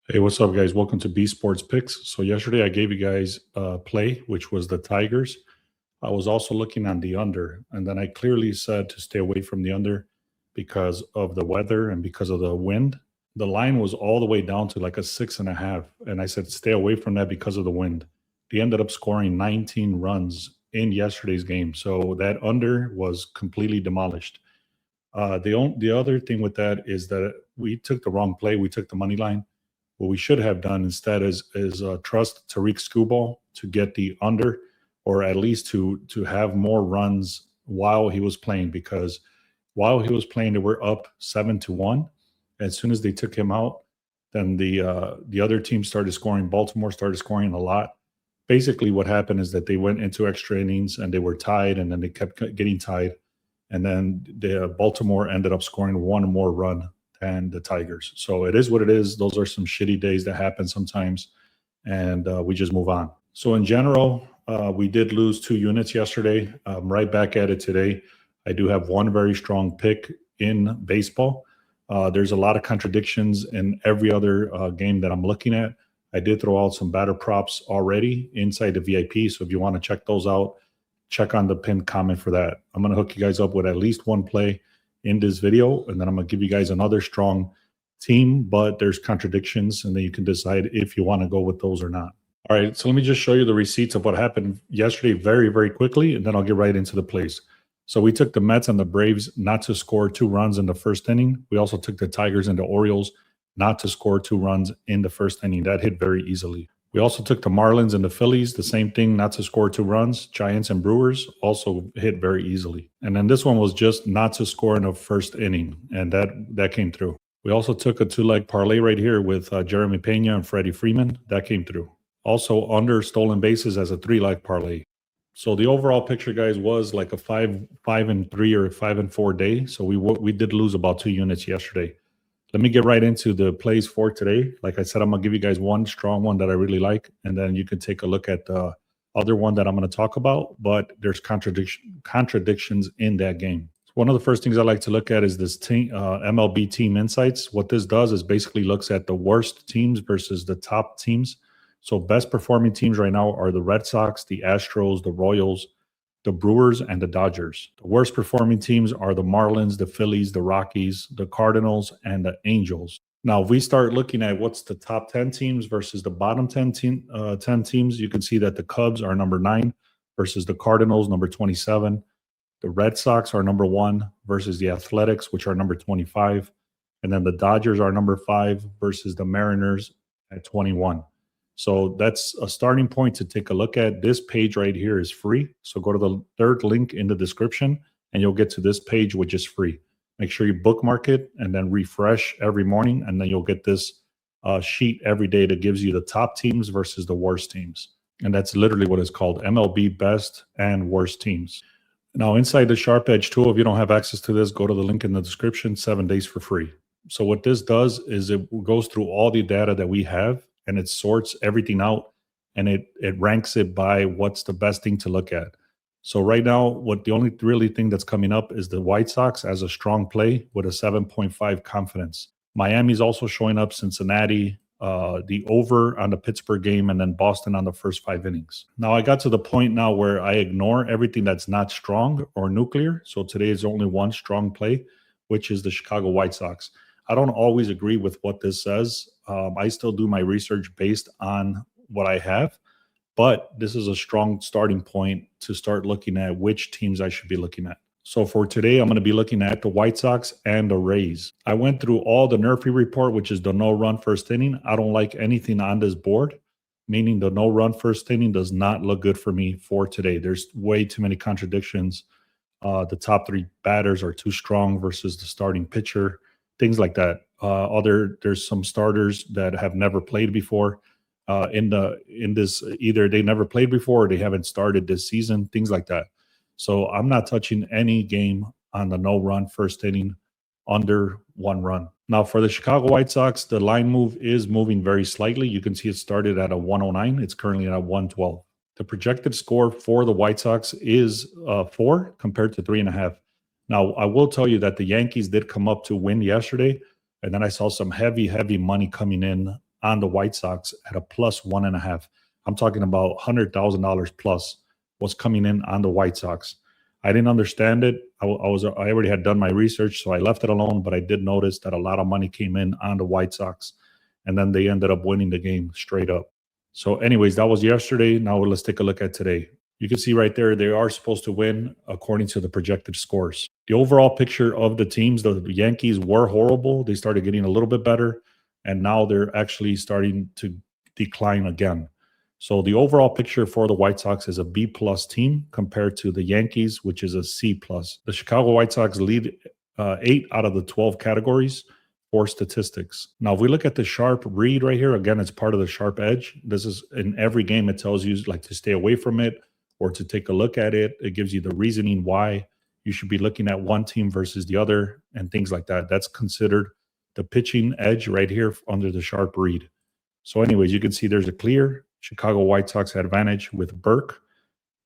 Hey, what's up, guys? Welcome to B Sports Picks. So yesterday I gave you guys a play, which was the Tigers. I was also looking on the under, and then I clearly said to stay away from the under because of the weather and because of the wind. The line was all the way down to like a 6.5, and I said stay away from that because of the wind. They ended up scoring 19 runs in yesterday's game, so that under was completely demolished. The other thing with that is that we took the wrong play. We took the money line. What we should have done instead is trust Tariq Skubal to get the under, or at least to have more runs while he was playing. Because while he was playing, they were up 7-1. As soon as they took him out, then the other team started scoring. Baltimore started scoring a lot. Basically, what happened is that they went into extra innings and they were tied, and then they kept getting tied, and then the Baltimore ended up scoring one more run and the Tigers. So it is what it is. Those are some shitty days that happen sometimes, and we just move on. So in general, we did lose 2 units yesterday. I'm right back at it today. I do have one very strong pick in baseball. There's a lot of contradictions in every other game that I'm looking at. I did throw out some batter props already inside the VIP. So if you want to check those out, check on the pinned comment for that. I'm going to hook you guys up with at least one play in this video, and then I'm going to give you guys another strong team, but there's contradictions, and then you can decide if you want to go with those or not. All right, so let me just show you the receipts of what happened yesterday very, very quickly, and then I'll get right into the plays. So we took the Mets and the Braves not to score 2 runs in the first inning. We also took the Tigers and the Orioles not to score 2 runs in the first inning. That hit very easily. We also took the Marlins and the Phillies, the same thing, not to score 2 runs. Giants and Brewers also hit very easily. And then this one was just not to score in the first inning, and that came through. We also took a 2-leg parlay right here with Jeremy Pena and Freddie Freeman. That came through. Also under stolen bases as a 3-leg parlay. So the overall picture, guys, was like a 5-3 or a 5-4 day. So we did lose about 2 units yesterday. Let me get right into the plays for today. Like I said, I'm going to give you guys one strong one that I really like, and then you can take a look at the other one that I'm going to talk about, but there's contradictions in that game. So one of the first things I like to look at is this team, MLB Team Insights. What this does is basically looks at the worst teams versus the top teams. So best performing teams right now are the Red Sox, the Astros, the Royals, the Brewers, and the Dodgers. The worst performing teams are the Marlins, the Phillies, the Rockies, the Cardinals, and the Angels. Now, if we start looking at what's the top 10 teams versus the bottom 10 teams, you can see that the Cubs are number 9 versus the Cardinals, number 27. The Red Sox are number 1 versus the Athletics, which are number 25. And then the Dodgers are number 5 versus the Mariners at 21. So that's a starting point to take a look at. This page right here is free. So go to the 3rd link in the description and you'll get to this page, which is free. Make sure you bookmark it and then refresh every morning. And then you'll get this sheet every day that gives you the top teams versus the worst teams. And that's literally what it's called, MLB best and worst teams. Now, inside the Sharp Edge tool, if you don't have access to this, go to the link in the description, 7 days for free. So what this does is it goes through all the data that we have, and it sorts everything out, and it ranks it by what's the best thing to look at. So right now, the only really thing that's coming up is the White Sox as a strong play with a 7.5 confidence. Miami's also showing up, Cincinnati, the over on the Pittsburgh game, and then Boston on the first 5 innings. Now I got to the point now where I ignore everything that's not strong or nuclear. So today is only one strong play, which is the Chicago White Sox. I don't always agree with what this says. I still do my research based on what I have, but this is a strong starting point to start looking at which teams I should be looking at. So for today, I'm going to be looking at the White Sox and the Rays. I went through all the NRFI report, which is the no-run first inning. I don't like anything on this board, meaning the no-run first inning does not look good for me for today. There's way too many contradictions. The top 3 batters are too strong versus the starting pitcher. Things like that. There's some starters that have never played before in this. Either they never played before or they haven't started this season. Things like that. So I'm not touching any game on the no-run first inning under 1 run. Now for the Chicago White Sox, the line move is moving very slightly. You can see it started at a 109. It's currently at a 112. The projected score for the White Sox is 4 compared to 3.5. Now, I will tell you that the Yankees did come up to win yesterday, and then I saw some heavy money coming in on the White Sox at a plus 1.5. I'm talking about $100,000 plus was coming in on the White Sox. I didn't understand it. I already had done my research, so I left it alone. But I did notice that a lot of money came in on the White Sox, and then they ended up winning the game straight up. So, anyways, that was yesterday. Now let's take a look at today. You can see right there, they are supposed to win according to the projected scores. The overall picture of the teams, the Yankees were horrible. They started getting a little bit better, and now they're actually starting to decline again. So the overall picture for the White Sox is a B plus team compared to the Yankees, which is a C plus. The Chicago White Sox lead 8 out of the 12 categories for statistics. Now, if we look at the sharp read right here, again, it's part of the sharp edge. This is in every game, it tells you like to stay away from it or to take a look at it. It gives you the reasoning why you should be looking at one team versus the other and things like that. That's considered the pitching edge right here under the sharp read. So anyways, you can see there's a clear Chicago White Sox advantage with Burke.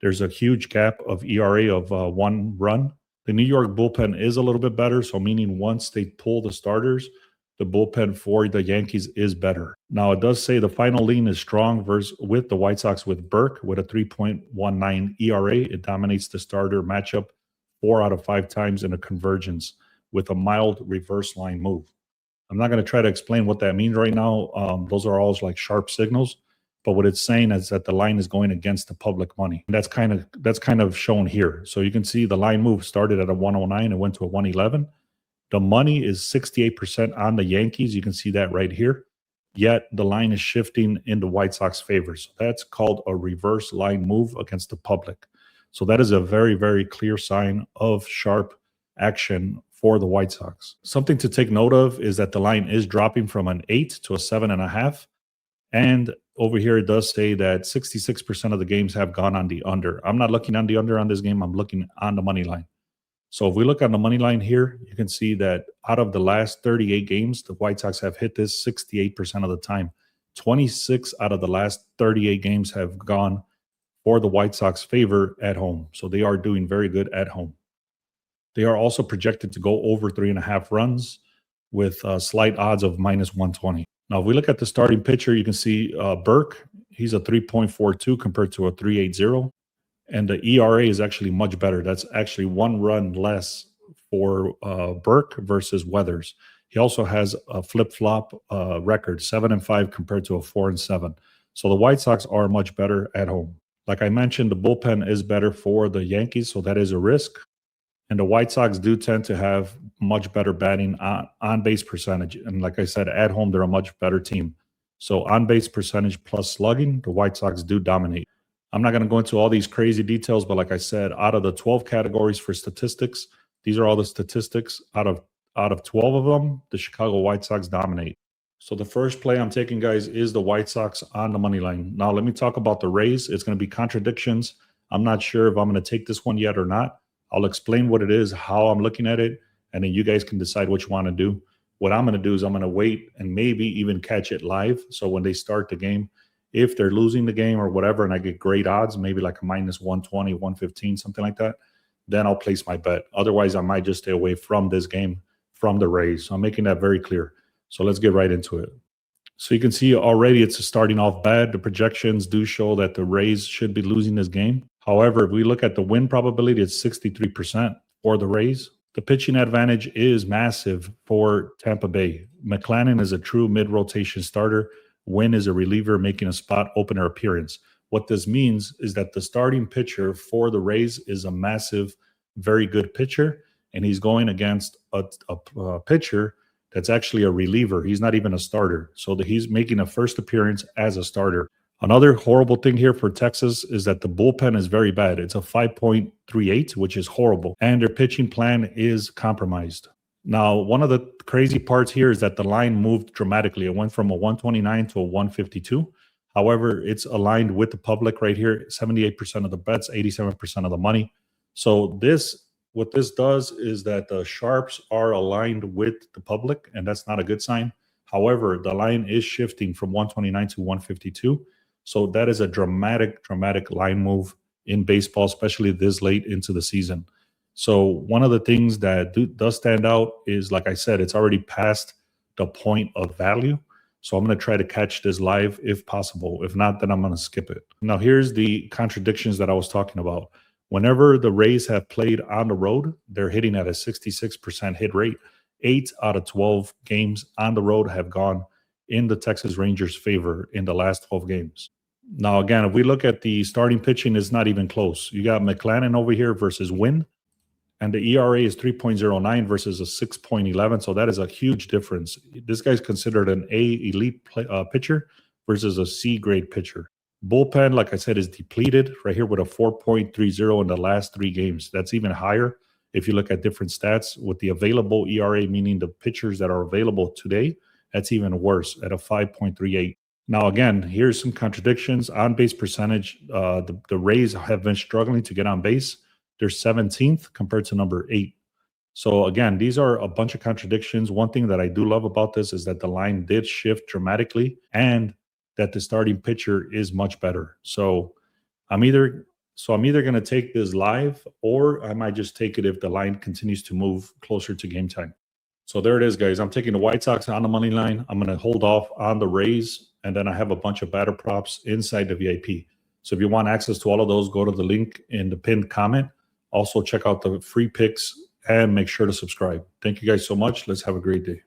There's a huge gap of ERA of 1 run. The New York bullpen is a little bit better, so meaning once they pull the starters, the bullpen for the Yankees is better. Now, it does say the final lean is strong with the White Sox with Burke with a 3.19 ERA. It dominates the starter matchup 4 out of 5 times in a convergence with a mild reverse line move. I'm not going to try to explain what that means right now. Those are all like sharp signals. But what it's saying is that the line is going against the public money. And that's kind of shown here. So you can see the line move started at a 109 and went to a 111. The money is 68% on the Yankees. You can see that right here. Yet the line is shifting in the White Sox favor. So that's called a reverse line move against the public. So that is a very, very clear sign of sharp action for the White Sox. Something to take note of is that the line is dropping from an 8 to a 7.5. And over here, it does say that 66% of the games have gone on the under. I'm not looking on the under on this game. I'm looking on the money line. So if we look on the money line here, you can see that out of the last 38 games, the White Sox have hit this 68% of the time. 26 out of the last 38 games have gone for the White Sox favor at home. So they are doing very good at home. They are also projected to go over 3.5 runs with slight odds of minus 120. Now, if we look at the starting pitcher, you can see Burke. He's a 3.42 compared to a 3.80. And the ERA is actually much better. That's actually 1 run less for Burke versus Weathers. He also has a flip-flop record, 7-5 compared to a 4-7. So the White Sox are much better at home. Like I mentioned, the bullpen is better for the Yankees, so that is a risk. And the White Sox do tend to have much better batting on base percentage. And like I said, at home, they're a much better team. So on base percentage plus slugging, the White Sox do dominate. I'm not going to go into all these crazy details, but like I said, out of the 12 categories for statistics, these are all the statistics. Out of 12 of them, the Chicago White Sox dominate. So the first play I'm taking, guys, is the White Sox on the money line. Now, let me talk about the Rays. It's going to be contradictions. I'm not sure if I'm going to take this one yet or not. I'll explain what it is, how I'm looking at it, and then you guys can decide what you want to do. What I'm going to do is I'm going to wait and maybe even catch it live. So when they start the game, if they're losing the game or whatever, and I get great odds, maybe like a minus 120, 115, something like that, then I'll place my bet. Otherwise, I might just stay away from this game, from the Rays. So I'm making that very clear. So let's get right into it. So you can see already it's starting off bad. The projections do show that the Rays should be losing this game. However, if we look at the win probability, it's 63% for the Rays. The pitching advantage is massive for Tampa Bay. McClanahan is a true mid-rotation starter. Wynn is a reliever making a spot opener appearance. What this means is that the starting pitcher for the Rays is a massive, very good pitcher, and he's going against a pitcher that's actually a reliever. He's not even a starter. So he's making a first appearance as a starter. Another horrible thing here for Texas is that the bullpen is very bad. It's a 5.38, which is horrible. And their pitching plan is compromised. Now, one of the crazy parts here is that the line moved dramatically. It went from a 129 to a 152. However, it's aligned with the public right here. 78% of the bets, 87% of the money. So what this does is that the sharps are aligned with the public, and that's not a good sign. However, the line is shifting from 129 to 152. So that is a dramatic line move in baseball, especially this late into the season. So one of the things that does stand out is, like I said, it's already past the point of value. So I'm going to try to catch this live if possible. If not, then I'm going to skip it. Now, here's the contradictions that I was talking about. Whenever the Rays have played on the road, they're hitting at a 66% hit rate. 8 out of 12 games on the road have gone in the Texas Rangers' favor in the last 12 games. Now, again, if we look at the starting pitching, it's not even close. You got McClanahan over here versus Wynn, and the ERA is 3.09 versus a 6.11. So that is a huge difference. This guy's considered an A elite pitcher versus a C grade pitcher. Bullpen, like I said, is depleted right here with a 4.30 in the last 3 games. That's even higher if you look at different stats with the available ERA, meaning the pitchers that are available today. That's even worse at a 5.38. Now, again, here's some contradictions. On base percentage, the Rays have been struggling to get on base. They're 17th compared to number 8. So, again, these are a bunch of contradictions. One thing that I do love about this is that the line did shift dramatically and that the starting pitcher is much better. So, I'm either going to take this live or I might just take it if the line continues to move closer to game time. So there it is, guys. I'm taking the White Sox on the money line. I'm going to hold off on the Rays, and then I have a bunch of batter props inside the VIP. So if you want access to all of those, go to the link in the pinned comment. Also, check out the free picks and make sure to subscribe. Thank you guys so much. Let's have a great day.